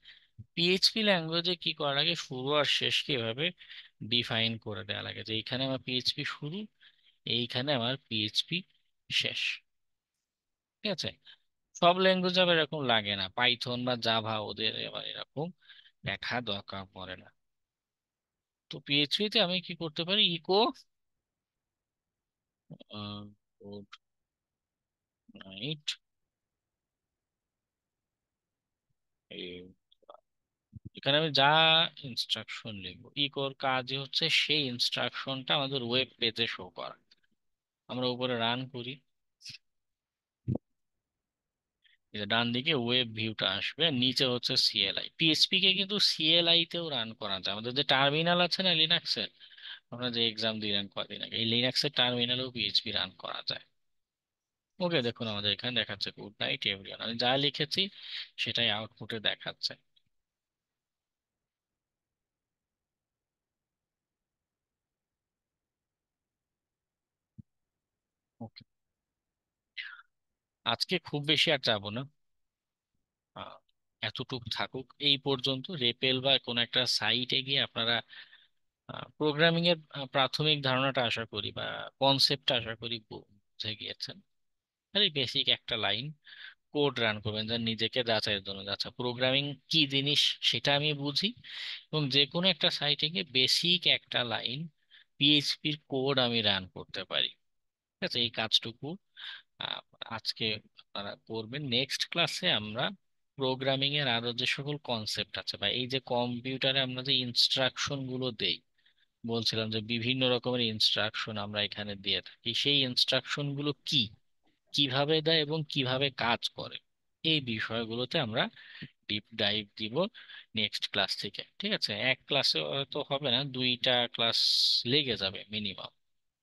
পিএইচপি ল্যাঙ্গুয়েজে কি করা লাগে, শুরু আর শেষকে এভাবে ডিফাইন করে দেওয়া লাগে, যে এইখানে আমার পিএইচপি শুরু, এইখানে আমার পিএইচপি শেষ। ঠিক আছে, সব ল্যাঙ্গুয়েজ আবার এরকম লাগে না, পাইথন বা জাভা ওদের এবার এরকম লেখা দরকার পড়ে না। তো পিএইচপি তে আমি কি করতে পারি, ইকো গুড নাইট, এখানে আমি যা ইনস্ট্রাকশন লিখবো, ইকোর কাজই হচ্ছে সেই ইনস্ট্রাকশনটা আমাদের ওয়েব পেজে শো করা। আমরা উপরে রান করি, এই যে ডান দিকে ওয়েব ভিউটা আসবে, আর নিচে হচ্ছে সিএলআই। পিএইচপি কে কিন্তু সিএলআই তেও রান করা যায়। আমাদের যে টার্মিনাল আছে না লিনাক্সের, আমরা যে এক্সাম দিলেন কদিন আগে, এই লিনাক্সের টার্মিনালেও পিএইচপি রান করা যায়। ওকে, দেখুন আমাদের এখানে দেখাচ্ছে গুড নাইট এভরিওয়ান, আমি যা লিখেছি সেটাই আউটপুটে দেখাচ্ছে। ওকে, আজকে খুব বেশি আর যাবো না, আহ, এতটুক থাকুক। এই পর্যন্ত রেপেল বা কোন একটা সাইটে গিয়ে আপনারা প্রোগ্রামিং এর প্রাথমিক ধারণাটা আশা করি, বা কনসেপ্টটা আশা করি বুঝে গিয়েছেন। খালি বেসিক একটা লাইন কোড রান করবেন, যা নিজেকে যাচাইয়ের জন্য, আচ্ছা প্রোগ্রামিং কি জিনিস সেটা আমি বুঝি, এবং যে কোনো একটা সাইটে গিয়ে বেসিক একটা লাইন পিএইচপির কোড আমি রান করতে পারি। ঠিক আছে, এই কাজটুকু আহ, আজকে আপনারা করবেন। নেক্সট ক্লাসে আমরা প্রোগ্রামিং এর আরো যে সকল কনসেপ্ট আছে, বা এই যে কম্পিউটারে আমরা যে ইনস্ট্রাকশন গুলো দেই, বলছিলাম যে বিভিন্ন রকমের ইনস্ট্রাকশন আমরা এখানে দিয়ে থাকি, সেই ইনস্ট্রাকশন গুলো কি, কিভাবে দেয় এবং কিভাবে কাজ করে, এই বিষয়গুলোতে আমরা ডিপ ডাইভ দিব নেক্সট ক্লাস থেকে। ঠিক আছে, এক ক্লাসে তো হবে না, 2টা ক্লাস লেগে যাবে মিনিমাম,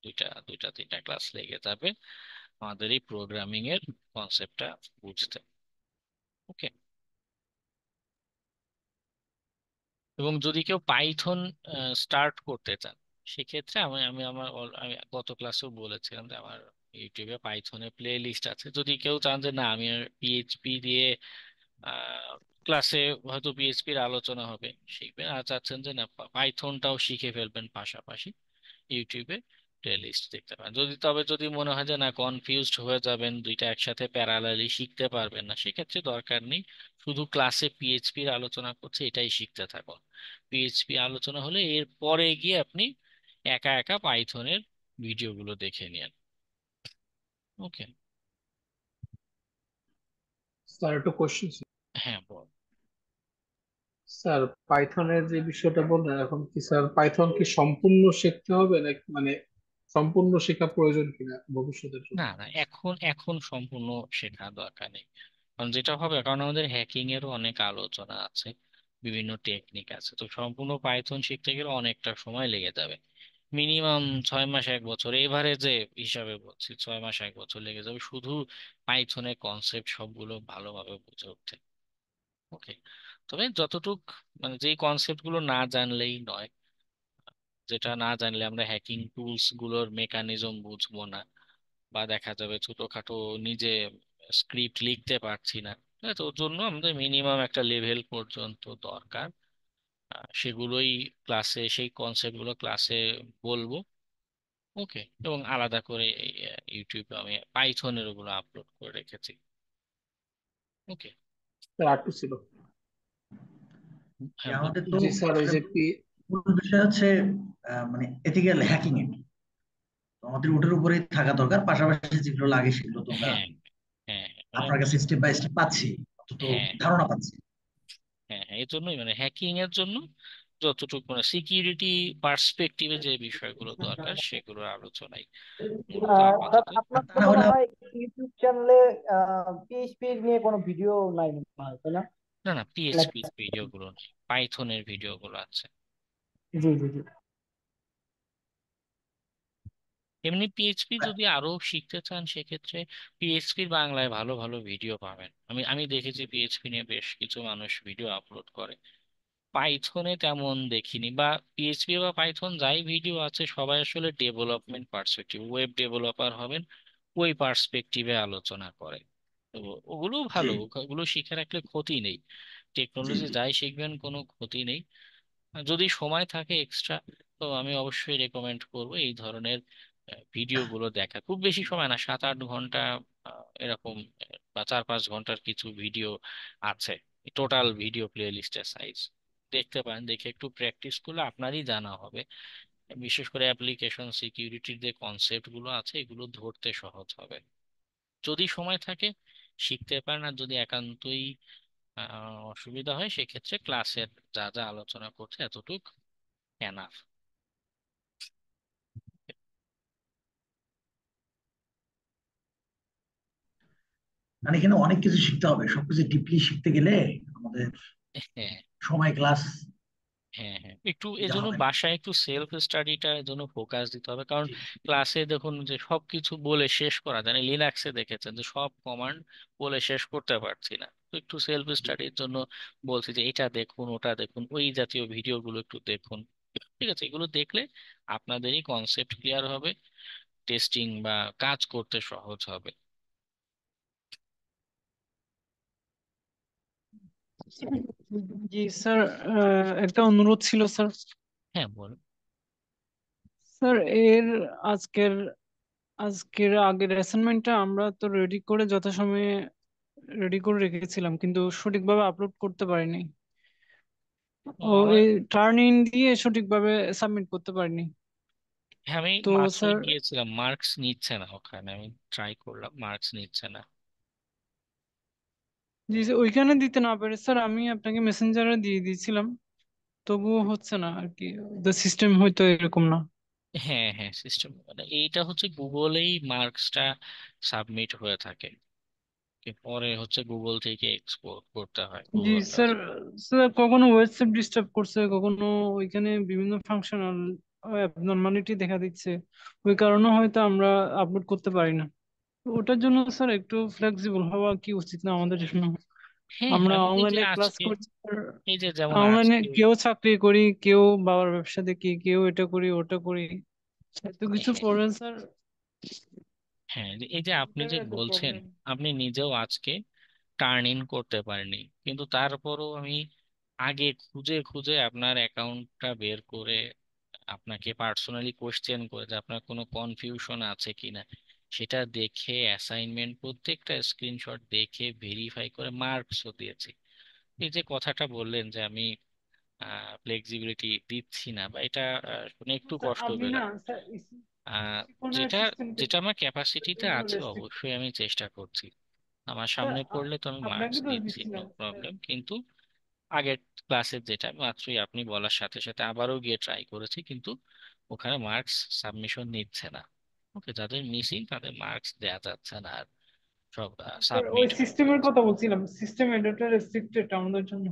দুইটা দুইটা 3টা ক্লাস লেগে যাবে আমাদের এই প্রোগ্রামিং এর কনসেপ্টটা বুঝতে। ওকে, এবং যদি কেউ পাইথন স্টার্ট করতে চান, সেক্ষেত্রে আমি আমি আমার আমি গত ক্লাসেও বলেছিলাম যে আমার ইউটিউবে পাইথনের প্লে লিস্ট আছে। যদি কেউ চান যে না আমি পিএইচপি দিয়ে ক্লাসে হয়তো পিএইচপির আলোচনা হবে শিখবেন, আর চাচ্ছেন যে না পাইথনটাও শিখে ফেলবেন পাশাপাশি, ইউটিউবে প্লে লিস্ট দেখতে পারেন। তবে যদি মনে হয় যে না, কনফিউজড হয়ে যাবেন, দুইটা একসাথে প্যারালালি শিখতে পারবেন না, সেক্ষেত্রে দরকার নেই। শুধু ক্লাসে পিএইচপির আলোচনা করছে এটাই শিখতে থাকুন। পিএইচপি আলোচনা হলে এর পরে গিয়ে আপনি একা একা পাইথনের ভিডিওগুলো দেখে নিন। ওকে। স্যার একটা কোশ্চেন। হ্যাঁ, বল। স্যার পাইথনের যে বিষয়টা বললেন, এখন কি স্যার পাইথন কি সম্পূর্ণ শিখতে হবে নাকি, মানে সম্পূর্ণ শেখা প্রয়োজন কিনা ভবিষ্যতের জন্য? না না, এখন এখন সম্পূর্ণ শেখা দরকার নেই। কারণ যেটা হবে, কারণ আমাদের হ্যাকিং এরও অনেক আলোচনা আছে, বিভিন্ন টেকনিক আছে, তো সম্পূর্ণ পাইথন শিখতে গেলে অনেকটা সময় লেগে যাবে। মিনিমাম 6 মাস 1 বছর, এবারে যে হিসাবে বলছি 6 মাস 1 বছর লেগে যাবে শুধু পাইথনের কনসেপ্ট সবগুলো ভালোভাবে বুঝে উঠতে। ওকে। তবে যতটুক মানে যেই কনসেপ্ট গুলো না জানলেই নয়, যেটা না জানলে আমরা হ্যাকিং টুলস গুলোর মেকানিজম বুঝবো না, বা দেখা যাবে ছোটখাটো নিজে স্ক্রিপ্ট লিখতে পারছি না, তো ওর জন্য আমাদের মিনিমাম একটা লেভেল পর্যন্ত দরকার। সেগুলোই ক্লাসে, সেই কনসেপ্ট গুলো ক্লাসে বলবো। ওকে। এবং আলাদা করে ইউটিউবে আমি পাইথনের ওগুলো আপলোড করে রেখেছি। ওকে। স্যার আরেকটু ছিল। যে হ্যাঁ, বল। আমাদের তো জি স্যার, ওই আসলে যে মূল বিষয় হচ্ছে মানে এথিক্যাল হ্যাকিং এর, তো আমাদের ওটার উপরেই থাকা দরকার। পাশাপাশি যেগুলো লাগে সেগুলো তো আমরা হ্যাঁ হ্যাঁ হ্যাঁ, মানে আপনার কাছে স্টেপ বাই স্টেপ পাচ্ছি, অন্তত হ্যাঁ ধারণা পাচ্ছি। হ্যাঁ হ্যাঁ, এই জন্যই মানে হ্যাকিং এর জন্য যতটুকু মানে সিকিউরিটি পার্সপেক্টিভে যে বিষয়গুলো দরকার সেগুলোর আলোচনাই মূলত স্যার আপাতত। আর আপনার তা তো না মনে হলে হয় ইউটিউব চ্যানেলে পিএইচপি নিয়ে কোনো ভিডিও নাই মনে হয়, তাই না? না না, পিএইচপি লেখা- ভিডিওগুলো নেই, পাইথনের ভিডিওগুলো আছে। জি জি জি। এমনি পিএইচপি যদি আরো শিখতে চান সেক্ষেত্রে পিএইচপির বাংলায় ভালো ভালো ভিডিও পাবেন। আমি দেখেছি পিএইচপি নিয়ে বেশ কিছু মানুষ ভিডিও আপলোড করে। পাইথনে তেমন দেখিনি, বা পিএইচপি বা পাইথন যাই ভিডিও আছে সবাই আসলে ডেভেলপমেন্ট পার্সপেক্টিভ, ওয়েব ডেভেলপার হবেন ওই পার্সপেক্টিভে আলোচনা করে। তো ওগুলো জি ভালো, ওগুলো শিখে রাখলে ক্ষতি নেই। জি টেকনোলজি জি। যাই শিখবেন কোনো ক্ষতি নেই। যদি সময় থাকে এক্সট্রা, তো আমি অবশ্যই রেকমেন্ড করব এই ধরনের ভিডিওগুলো দেখা। খুব বেশি সময় না, 7-8 ঘন্টা এরকম, বা 4-5 ঘন্টার কিছু ভিডিও আছে। টোটাল ভিডিও প্লে লিস্টের সাইজ দেখতে পারেন, দেখে একটু প্র্যাকটিস করলে আপনারই জানা হবে। বিশেষ করে অ্যাপ্লিকেশন সিকিউরিটির যে কনসেপ্ট গুলো আছে এগুলো ধরতে সহজ হবে। যদি সময় থাকে শিখতে পারেন, আর যদি একান্তই অসুবিধা হয় সেক্ষেত্রে ক্লাসের যা যা আলোচনা করছে এতটুক এনাফ। মানে এখানে অনেক কিছু শিখতে হবে, সবকিছু ডিপলি শিখতে গেলে আমাদের হ্যাঁ সময় ক্লাস হ্যাঁ হ্যাঁ, একটু দিতে এজন্য হবে না। বাসায় একটু সেলফ স্টাডিটা এজন্য ফোকাস দিতে হবে, কারণ জি ক্লাসে দেখুন যে সবকিছু বলে শেষ করা যায় না। লিনাক্সে দেখেছেন যে সব কমান্ড বলে শেষ করতে পারছি না, তো একটু সেলফ জি। স্টাডির জন্য বলছি যে এটা দেখুন, ওটা দেখুন, ওই জাতীয় ভিডিওগুলো একটু দেখুন। ঠিক আছে, এগুলো দেখলে আপনাদেরই কনসেপ্ট ক্লিয়ার হবে, টেস্টিং বা কাজ করতে সহজ হবে। জি স্যার, একটা অনুরোধ ছিল স্যার। হ্যাঁ, বলুন। স্যার এর আজকের আজকের আগের অ্যাসাইনমেন্টটা আমরা তো রেডি করে যথাসময়ে রেডি করে রেখেছিলাম, কিন্তু সঠিকভাবে আপলোড করতে পারিনি। ও আমার এই টার্ন ইন দিয়ে সঠিকভাবে সাবমিট করতে পারিনি। হ্যাঁ, আমি তো মাত্রই স্যার, গিয়েছিলাম, মার্কস নিচ্ছে না ওখানে, আমি ট্রাই করলাম, মার্কস নিচ্ছে না। জি স্যার, ওইখানে দিতে না পারে স্যার, আমি আপনাকে মেসেঞ্জারে দিয়ে দিয়েছিলাম, তবুও হচ্ছে না আর কি। সিস্টেম হয়তো এরকম না। হ্যাঁ হ্যাঁ, সিস্টেম মানে এইটা হচ্ছে গুগলেই মার্কসটা সাবমিট হয়ে থাকে, পরে হচ্ছে গুগল থেকে এক্সপোর্ট করতে হয় জি গুগল স্যার। কাছে। স্যার কখনো ওয়েবসাইট ডিস্টার্ব করছে, কখনো ওইখানে বিভিন্ন ফাংশনাল অ্যাবনরমালিটি দেখা দিচ্ছে, ওই কারণে হয়তো আমরা আপলোড করতে পারি না। তো ওটার জন্য স্যার একটু ফ্লেক্সিবল হওয়া কি উচিত না আমাদের জন্য? হ্যাঁ আমরা হ্যাঁ, এই যে অনলাইনে ক্লাস আজকে, করছি, এই যে যেমন অনলাইনে আজকে, কেউ চাকরি করি, কেউ বাবার ব্যবসা দেখি, কেউ এটা করি ওটা করি, এত কিছু হ্যাঁ পড়ে স্যার। হ্যাঁ, এই যে আপনি এটার যে এত বলছেন প্রবলেম। আপনি নিজেও আজকে টার্ন ইন করতে পারেনি, কিন্তু তারপরও আমি আগে খুঁজে খুঁজে আপনার অ্যাকাউন্টটা বের করে আপনাকে পার্সোনালি কোশ্চেন করে যে আপনার কোনো কনফিউশন আছে কিনা সেটা দেখে অ্যাসাইনমেন্ট প্রত্যেকটা স্ক্রিনশট দেখে ভেরিফাই করে মার্কসও দিয়েছি। এই যে কথাটা বললেন যে আমি ফ্লেক্সিবিলিটি দিচ্ছি না, বা এটা শুনে একটু স্যার কষ্ট আমি না পেলাম। স্যার আহ, ইসিকনের যেটা সিস্টেমটা যেটা আমার ক্যাপাসিটিতে জন্য আছে রেস্ট্রিক্ট। অবশ্যই আমি চেষ্টা করছি। আমার স্যার সামনে পড়লে তো আমি আপনাকে মার্কস দোষ দিচ্ছি, দিচ্ছি নো না স্যার। প্রবলেম, কিন্তু আগের ক্লাসের যেটা মাত্রই আপনি বলার সাথে সাথে আবারও গিয়ে ট্রাই করেছি, কিন্তু ওখানে মার্কস সাবমিশন নিচ্ছে না। ওকে, যাদের মিসিং তাদের মার্কস দেয়া যাচ্ছে না, আর সব স্যার ওই সাবমিট হয়ে সিস্টেমের যাচ্ছে। কথা বলছিলাম, সিস্টেম এডাটা রেস্ট্রিক্টেড আমাদের জন্য।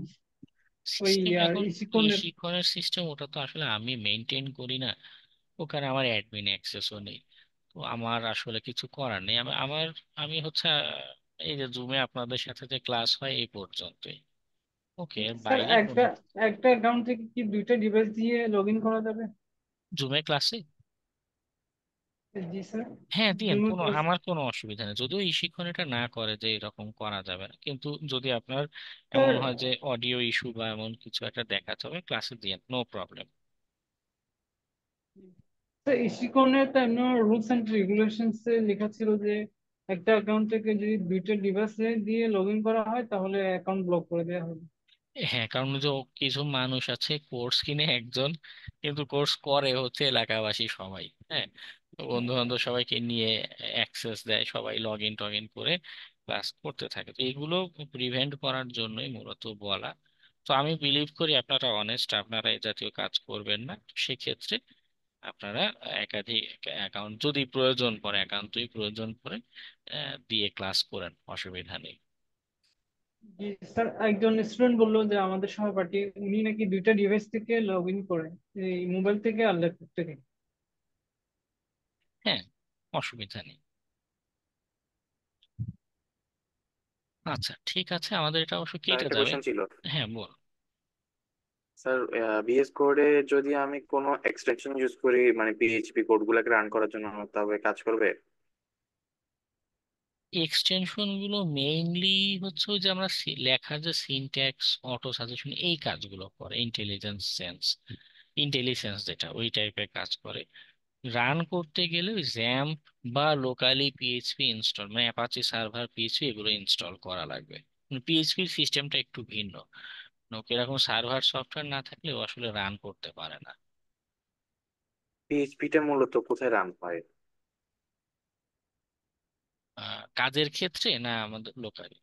ওই সিস্টেম এখন ই ইসিকনের। শিক্ষণের সিস্টেম ওটা তো আসলে আমি মেনটেন করি না, ওখানে আমার অ্যাডমিন অ্যাক্সেসও নেই। তো আমার আসলে কিছু করার নেই। আমি হচ্ছে এই যে জুমে আপনাদের সাথে যে ক্লাস হয় এই পর্যন্তই। ওকে, এর স্যার বাইরে একটা কোনো একটা অ্যাকাউন্ট থেকে কি দুইটা ডিভাইস দিয়ে লগ ইন করা যাবে? জুমে ক্লাসে জি স্যার। হ্যাঁ দিয়েন, জুমে ক্লাস। আমার কোনো অসুবিধা নেই, যদিও এই শিক্ষণ এটা না করে যে এরকম করা যাবে না, কিন্তু যদি আপনার এমন স্যার হয় যে অডিও ইস্যু বা এমন কিছু একটা দেখাতে হবে ক্লাসে দিয়েন, নো প্রবলেম। স্যার ইসিকনের তো এমন রুলস এন্ড রেগুলেশনস এ লেখা ছিল যে একটা অ্যাকাউন্ট থেকে যদি দুইটা ডিভাইস দিয়ে লগ ইন করা হয় তাহলে অ্যাকাউন্ট ব্লক করে দেওয়া হবে। হ্যাঁ, কারণ যে কিছু মানুষ আছে কোর্স কিনে একজন, কিন্তু কোর্স করে হচ্ছে এলাকাবাসী সবাই। হ্যাঁ, বন্ধু বান্ধব সবাইকে নিয়ে অ্যাক্সেস দেয়, সবাই লগ ইন টগ ইন করে ক্লাস করতে থাকে। তো এগুলো প্রিভেন্ট করার জন্যই মূলত বলা। তো আমি বিলিভ করি আপনারা অনেস্ট, আপনারা এই জাতীয় কাজ করবেন না। তো সেক্ষেত্রে আপনারা একাধিক অ্যাকাউন্ট যদি প্রয়োজন পড়ে, একান্তই প্রয়োজন পড়ে, দিয়ে ক্লাস করেন, অসুবিধা নেই। জি স্যার, একজন স্টুডেন্ট বললো যে আমাদের সহপাঠী উনি নাকি দুইটা ডিভাইস থেকে লগ ইন করেন, এই মোবাইল থেকে আর ল্যাপটপ থেকে। হ্যাঁ, অসুবিধা নেই। আচ্ছা ঠিক আছে, আমাদের এটা অবশ্য স্যার কেটে একটা যাবে। কোয়েশ্চেন ছিল। হ্যাঁ বল। স্যার বিএস কোডে যদি আমি কোনো এক্সটেনশন ইউজ করি মানে পিএইচপি কোড গুলাকে রান করার জন্য, তবে কাজ করবে? এক্সটেনশন গুলো মেইনলি হচ্ছে ওই যে আমরা লেখার যে সিনট্যাক্স, অটো সাজেশন, এই কাজগুলো করে। ইন্টেলিজেন্স যেটা ওই টাইপের কাজ করে। রান করতে গেলে ওই জ্যাম্প বা লোকালি পিএইচপি ইনস্টল, মানে অ্যাপাচি সার্ভার পিএইচপি এগুলো ইনস্টল করা লাগবে। পিএইচপির সিস্টেমটা একটু ভিন্ন। এরকম সার্ভার সফটওয়্যার না থাকলে ও আসলে রান করতে পারে না। পিএইচপিটা মূলত কোথায় রান হয়? কাজের ক্ষেত্রে না আমাদের লোকালি?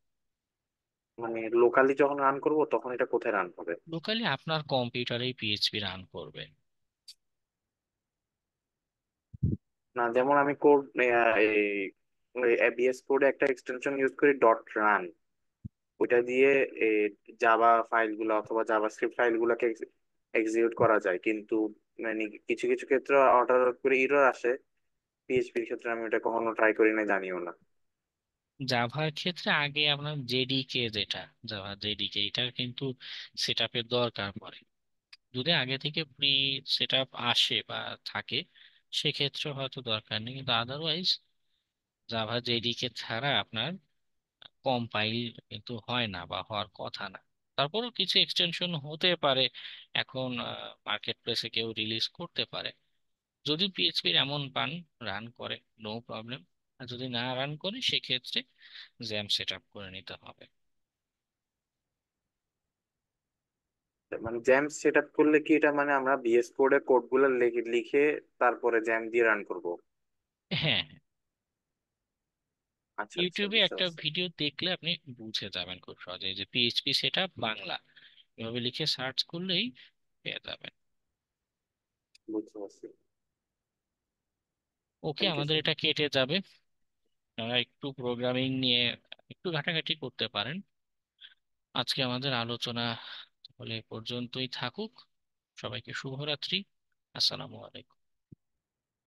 মানে লোকালি যখন রান করব তখন এটা কোথায় রান হবে? লোকালি আপনার কম্পিউটারেই পিএইচপি রান করবে। না, যেমন আমি কোড এই বিএস কোডে একটা এক্সটেনশন ইউজ করি ডট রান, ওইটা দিয়ে জাভা ফাইলগুলো অথবা জাভাস্ক্রিপ্ট ফাইলগুলোকে এক্সিকিউট করা যায়, কিন্তু মানে কিছু কিছু ক্ষেত্রে অর্ডার করে এরর আসে। পিএইচপির ক্ষেত্রে আমি এটা কখনো ট্রাই করি না, জানিও না। জাভার ক্ষেত্রে আগে আপনার জেডিকে, যেটা জাভা জেডিকে, এটার কিন্তু সেট আপের দরকার পড়ে। যদি আগে থেকে প্রি সেট আপ আসে বা থাকে, সেক্ষেত্রে হয়তো দরকার নেই, কিন্তু আদারওয়াইজ জাভা জেডিকে ছাড়া আপনার কম্পাইল কিন্তু হয় না বা হওয়ার কথা না। তারপরেও কিছু এক্সটেনশন হতে পারে, এখন মার্কেট প্লেসে কেউ রিলিজ করতে পারে। যদি পিএইচপির এমন পান রান করে, নো প্রবলেম। আর যদি না রান করে সেক্ষেত্রে জ্যাম সেট আপ করে নিতে হবে। মানে জ্যাম সেট আপ করলে কি এটা মানে আমরা বিএস কোডে কোড গুলো লিখে লিখে তারপরে জ্যাম দিয়ে রান করব? হ্যাঁ, আচ্ছা আচ্ছা, ইউটিউবে বুঝতে একটা পারছি। ভিডিও দেখলে আপনি বুঝে যাবেন খুব সহজে, এই যে পিএইচপি সেট আপ বাংলা এভাবে লিখে সার্চ করলেই পেয়ে যাবেন। বুঝতে পারছি। ওকে, থ্যাংক ইউ আমাদের স্যার। এটা কেটে যাবে। আপনারা একটু প্রোগ্রামিং নিয়ে একটু ঘাটাঘাটি করতে পারেন। আজকে আমাদের আলোচনা তাহলে এ পর্যন্তই থাকুক। সবাইকে শুভরাত্রি। আসসালামু আলাইকুম।